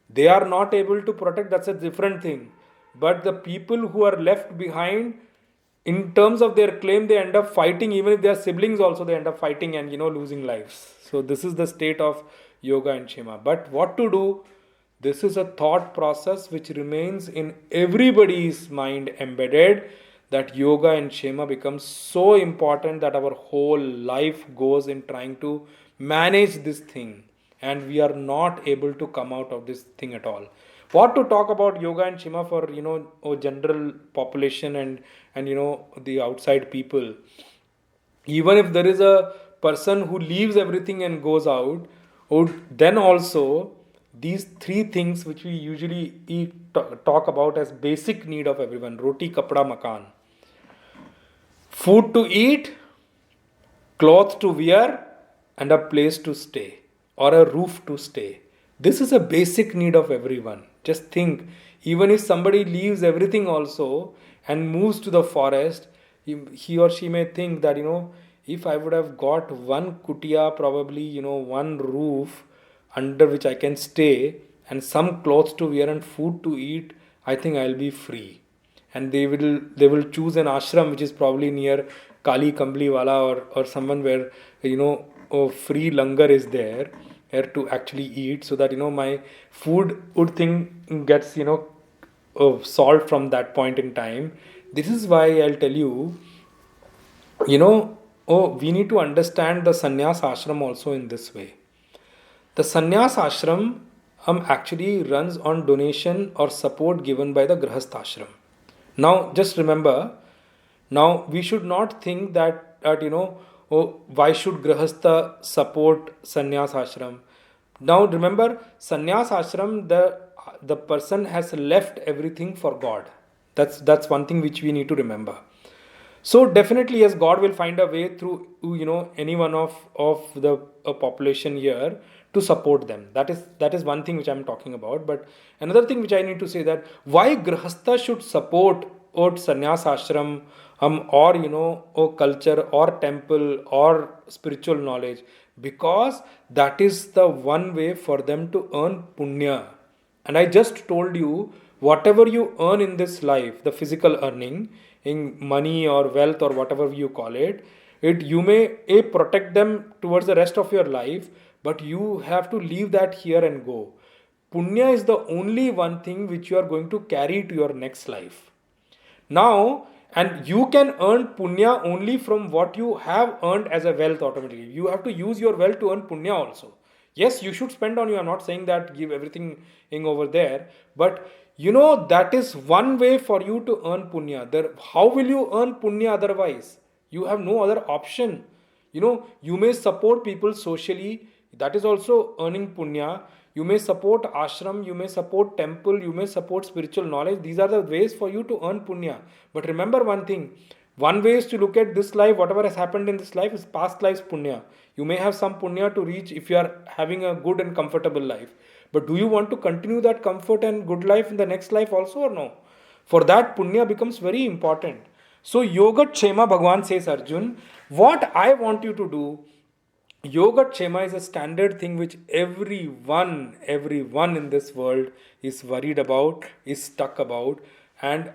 they are not able to protect. That's a different thing. But the people who are left behind, in terms of their claim, they end up fighting. Even if they are siblings also, they end up fighting and losing lives. So this is the state of yoga and Kshema. But what to do? This is a thought process which remains in everybody's mind embedded, that yoga and Kshema becomes so important that our whole life goes in trying to manage this thing, and we are not able to come out of this thing at all. What to talk about yoga and Kshema for general population and the outside people. Even if there is a person who leaves everything and goes out, then also these three things which we usually talk about as basic need of everyone: roti, kapda, makan. Food to eat, clothes to wear, and a place to stay, or a roof to stay. This is a basic need of everyone. Just think, even if somebody leaves everything also and moves to the forest, he or she may think that, if I would have got one kutia, probably, one roof under which I can stay, and some clothes to wear and food to eat, I think I'll be free. And they will choose an ashram which is probably near Kali Kambli Wala, or someone where free langar is there to actually eat, so that my food thing gets solved from that point in time. This is why I'll tell you, we need to understand the sannyas ashram also in this way. The sannyas ashram actually runs on donation or support given by the grahast ashram. Now, just remember, now we should not think that why should grahastha support sannyas ashram? Now remember, sannyas ashram, the person has left everything for God. That's one thing which we need to remember. So definitely, yes, God will find a way through any one of the population here to support them. That is one thing which I'm talking about. But another thing which I need to say, that why grahastha should support or sannyas ashram or culture or temple or spiritual knowledge, because that is the one way for them to earn punya. And I just told you, whatever you earn in this life, the physical earning, in money or wealth or whatever you call it, you may protect them towards the rest of your life, but you have to leave that here and go. Punya is the only one thing which you are going to carry to your next life. Now, and you can earn punya only from what you have earned as a wealth automatically. You have to use your wealth to earn punya also. Yes, you should spend on you. I'm not saying that give everything in over there, but that is one way for you to earn punya. How will you earn punya otherwise? You have no other option. You may support people socially. That is also earning punya. You may support ashram, you may support temple, you may support spiritual knowledge. These are the ways for you to earn punya. But remember one thing. One way is to look at this life, whatever has happened in this life is past life's punya. You may have some punya to reach if you are having a good and comfortable life. But do you want to continue that comfort and good life in the next life also or no? For that, punya becomes very important. So, yoga kshema, Bhagavan says, Arjun, what I want you to do, Yogatshema is a standard thing which everyone in this world is worried about, is stuck about, and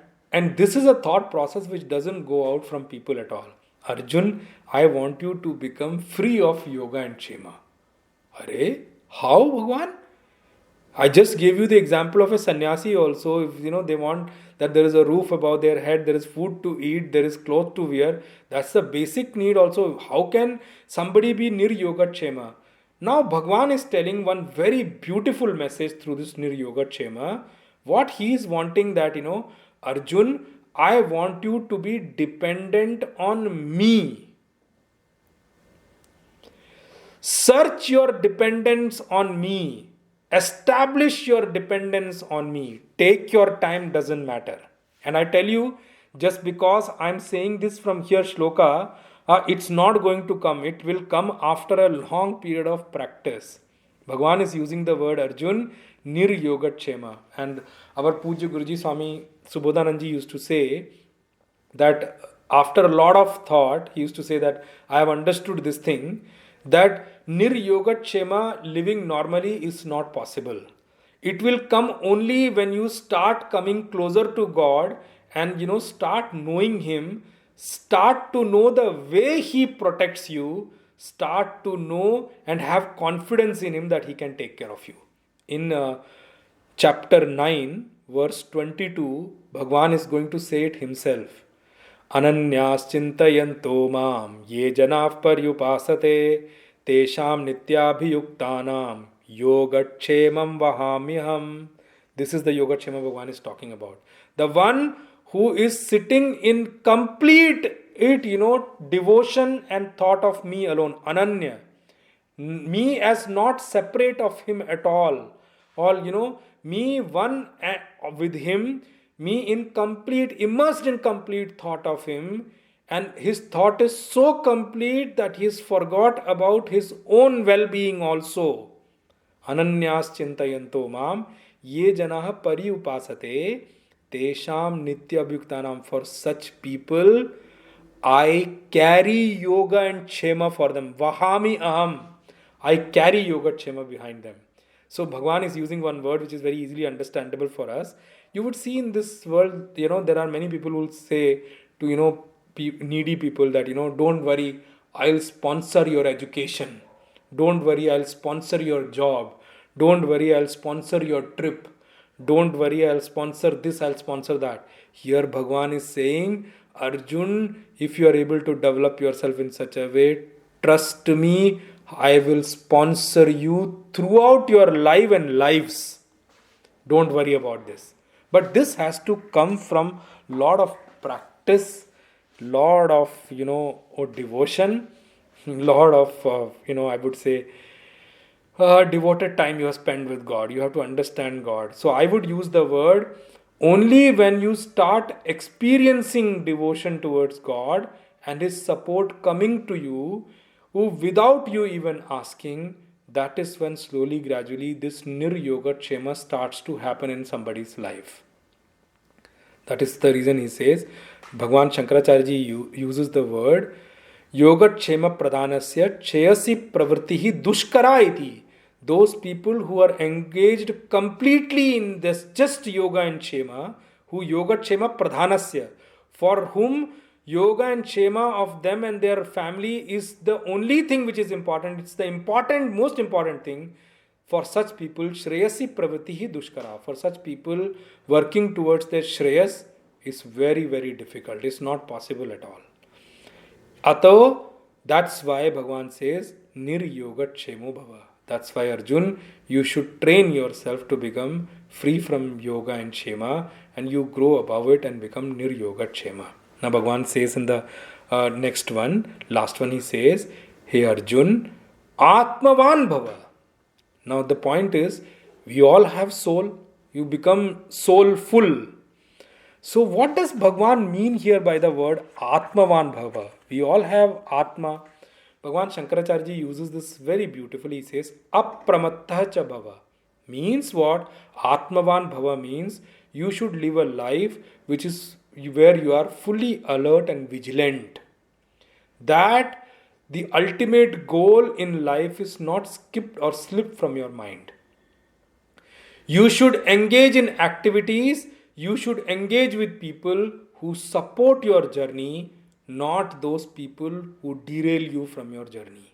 this is a thought process which doesn't go out from people at all. Arjun, I want you to become free of yoga and shema. Arey, how, Bhagwan? I just gave you the example of a sannyasi also. If they want that there is a roof above their head, there is food to eat, there is clothes to wear. That's the basic need also. How can somebody be nir yogatshema? Now Bhagwan is telling one very beautiful message through this nir yogatshema. What he is wanting that, Arjun, I want you to be dependent on me. Search your dependence on me. Establish your dependence on me. Take your time, doesn't matter. And I tell you, just because I'm saying this from here, shloka, it's not going to come. It will come after a long period of practice. Bhagwan is using the word Arjun, nir yogatshema. And our Pujya Guruji Swami Subodhananji used to say that after a lot of thought, he used to say that I have understood this thing, that nir yogatshema, living normally, is not possible. It will come only when you start coming closer to God and start knowing Him, start to know the way He protects you, start to know and have confidence in Him that He can take care of you. In chapter 9, verse 22, Bhagwan is going to say it himself. Ananyas mam ye janav paryupasate tesham nityabhiyuktanam yogatshemam vahamyaham. This is the yogatshema Bhagwan is talking about. The one who is sitting in complete devotion and thought of me alone. Ananya. Me as not separate of him at all. Me one with him, me in complete, immersed in complete thought of him, and his thought is so complete that he has forgot about his own well-being also. Ananyas chintayanto mam ye janah pari upasate tesham nitya abhyuktanam. For such people, I carry yoga and kshema for them. Vahami aham. I carry yoga kshema behind them. So Bhagwan is using one word which is very easily understandable for us. You would see in this world, there are many people who will say to, needy people that, don't worry, I'll sponsor your education. Don't worry, I'll sponsor your job. Don't worry, I'll sponsor your trip. Don't worry, I'll sponsor this, I'll sponsor that. Here Bhagwan is saying, Arjun, if you are able to develop yourself in such a way, trust me, I will sponsor you throughout your life and lives. Don't worry about this. But this has to come from lot of practice, lot of, devotion, lot of, I would say, devoted time you have spent with God. You have to understand God. So I would use the word only when you start experiencing devotion towards God and His support coming to you, who without you even asking, that is when slowly, gradually, this nir yogatshema starts to happen in somebody's life. That is the reason he says, Bhagwan Shankaracharya ji uses the word yogatshema pradhanasya chayasi pravritti dushkara iti. Those people who are engaged completely in this just yoga and shema, who yogatshema pradhanasya, for whom yoga and shema of them and their family is the only thing which is important. It's the most important thing. For such people, shreyasi pravritti dushkara. For such people, working towards their shreyas is very, very difficult. It's not possible at all. Atav, that's why Bhagwan says, nir yogatshemo bhava. That's why, Arjun, you should train yourself to become free from yoga and shema, and you grow above it and become nir yogatshema. Now Bhagwan says in the next one, last one, he says, Hey Arjun, Atmavan Bhava. Now the point is, we all have soul. You become soulful. So what does Bhagwan mean here by the word Atmavan Bhava? We all have Atma. Bhagwan Shankaracharya ji uses this very beautifully. He says, Apramattah cha bhava. Means what? Atmavan Bhava means you should live a life which is where you are fully alert and vigilant. That The ultimate goal in life is not skipped or slipped from your mind. You should engage in activities, you should engage with people who support your journey, not those people who derail you from your journey.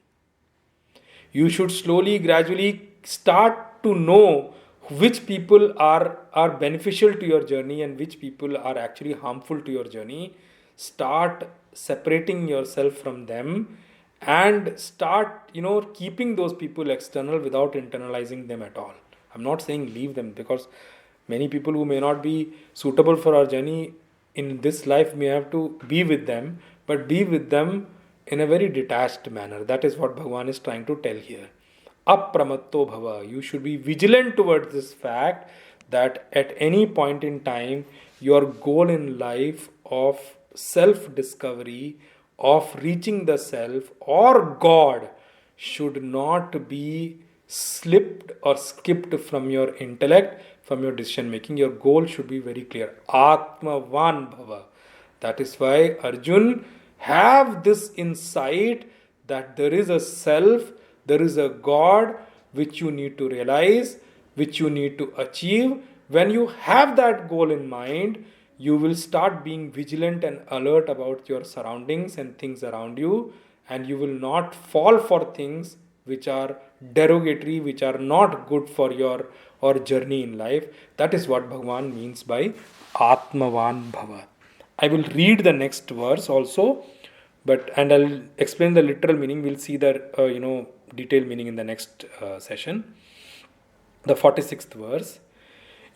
You should slowly, gradually start to know which people are beneficial to your journey and which people are actually harmful to your journey. Start separating yourself from them and start, keeping those people external without internalizing them at all. I'm not saying leave them, because many people who may not be suitable for our journey in this life may have to be with them, but be with them in a very detached manner. That is what Bhagavan is trying to tell here. Apramatto bhava. You should be vigilant towards this fact that at any point in time, your goal in life of self discovery, of reaching the self or God, should not be slipped or skipped from your intellect, from your decision making. Your goal should be very clear. Atmavan bhava. That is why Arjun have this insight that there is a self, there is a God which you need to realize, which you need to achieve. When you have that goal in mind, you will start being vigilant and alert about your surroundings and things around you, and you will not fall for things which are derogatory, which are not good for your or journey in life. That is what Bhagavan means by Atmavan Bhava. I will read the next verse also, and I'll explain the literal meaning. We'll see the detailed meaning in the next session. The 46th verse.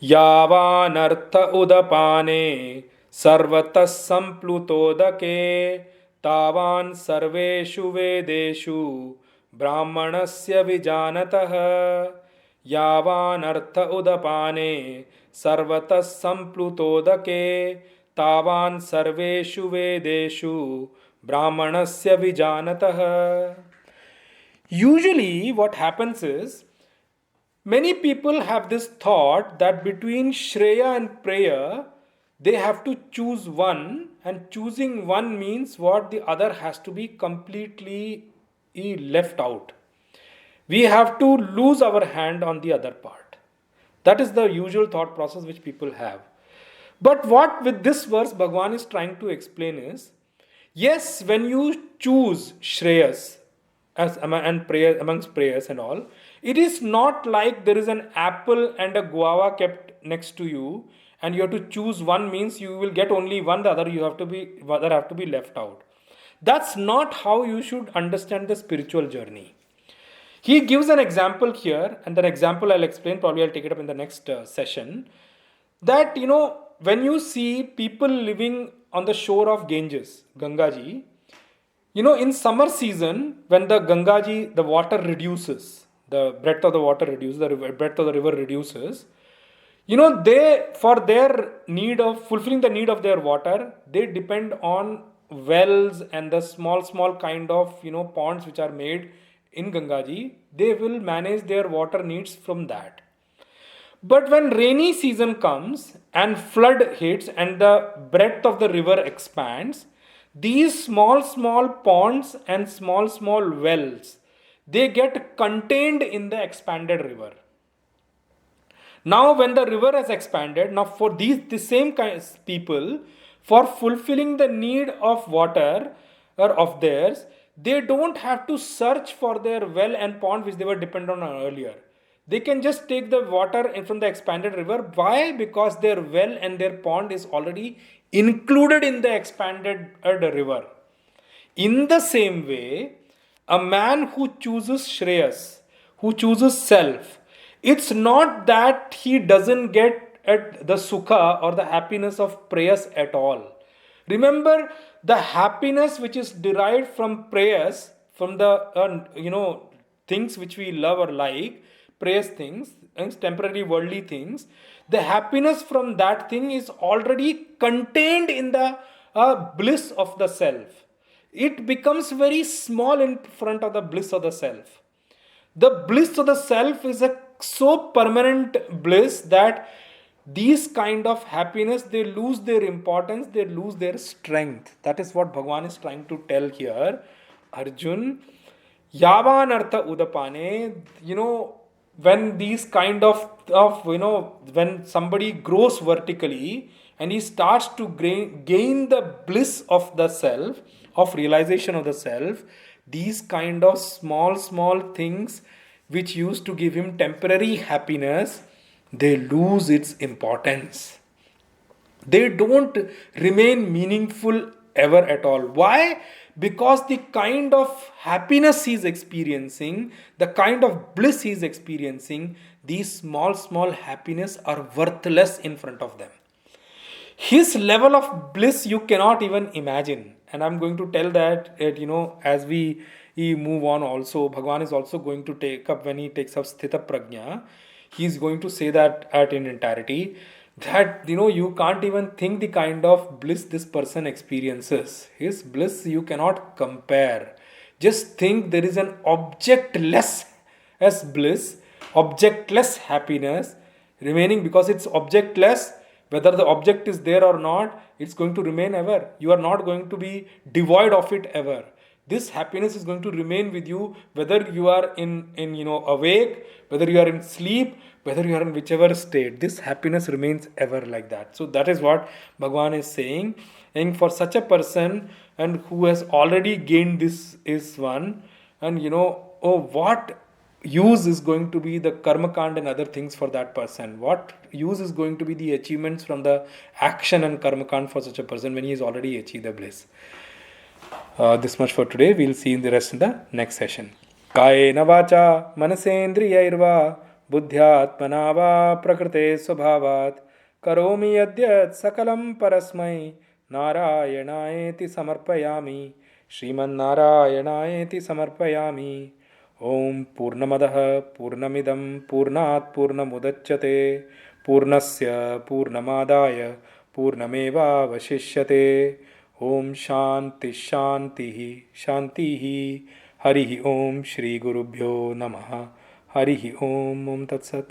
Yavanartha udapane sarvatas samplutodake tavan sarveshu vedeshu brahmanasya vijanatah. Yavanartha udapane sarvatas samplutodake tavan sarveshu vedeshu brahmanasya vijanatah. Usually what happens is, many people have this thought that between Shreya and Preya, they have to choose one, and choosing one means what, the other has to be completely left out. We have to lose our hand on the other part. That is the usual thought process which people have. But what with this verse Bhagavan is trying to explain is, yes, when you choose Shreyas and prayer amongst prayers and all, it is not like there is an apple and a guava kept next to you and you have to choose one, means you will get only one, the other have to be left out. That's not how you should understand the spiritual journey. He gives an example here, and that example I'll explain, probably I'll take it up in the next session, that when you see people living on the shore of Ganges, Gangaji, in summer season, when the Gangaji, the water reduces, the breadth of the water reduces, the breadth of the river reduces, they, for their need of fulfilling the need of their water, they depend on wells and the small kind of, ponds which are made in Gangaji. They will manage their water needs from that. But when rainy season comes and flood hits and the breadth of the river expands, these small ponds and small wells, they get contained in the expanded river. Now when the river has expanded, now for the same kind of people, for fulfilling the need of water or of theirs, they don't have to search for their well and pond which they were dependent on earlier. They can just take the water in from the expanded river. Why? Because their well and their pond is already included in the expanded river. In the same way, a man who chooses Shreyas, who chooses self, it's not that he doesn't get at the sukha or the happiness of prayers at all. Remember, the happiness which is derived from prayers, from the things which we love or like, prayers things, and temporary worldly things, the happiness from that thing is already contained in the bliss of the self. It becomes very small in front of the bliss of the self. The bliss of the self is a so permanent bliss that these kind of happiness, they lose their importance, they lose their strength. That is what Bhagavan is trying to tell here. Arjun, Yavan Artha Udapane, when these kind of when somebody grows vertically and he starts to gain the bliss of the self, of realization of the self, these kind of small things which used to give him temporary happiness, they lose its importance. They don't remain meaningful ever at all. Why? Because the kind of happiness he's experiencing, the kind of bliss he's experiencing, these small happiness are worthless in front of them. His level of bliss you cannot even imagine. And I'm going to tell that, as we move on also, Bhagwan is also going to take up, when he takes up Sthita Prajna, he's going to say that at in entirety, that you can't even think the kind of bliss this person experiences. His bliss you cannot compare. Just think there is an objectless as bliss, objectless happiness remaining, because it's objectless. Whether the object is there or not, it's going to remain ever. You are not going to be devoid of it ever. This happiness is going to remain with you, whether you are in awake, whether you are in sleep, whether you are in whichever state. This happiness remains ever like that. So that is what Bhagwan is saying. And for such a person, and who has already gained this is one, and what use is going to be the karma kand and other things for that person? What use is going to be the achievements from the action and karma kand for such a person when he has already achieved the bliss? This much for today. We'll see in the rest in the next session. Kayena vacha manasendriyairva buddhyatmana va prakrite svabhavat karomi yadyat sakalam parasmai narayanaeti samarpayami Sriman Narayanayeti samarpayami. Om Purnamadah Purnamidam Purnat Purnamudachyate Purnasya Purnamadaya Purnameva Vashishyate. Om Shanti Shantihi. Harihi Om Shri Gurubhyo Namaha. Harihi Om Om Tat Sat.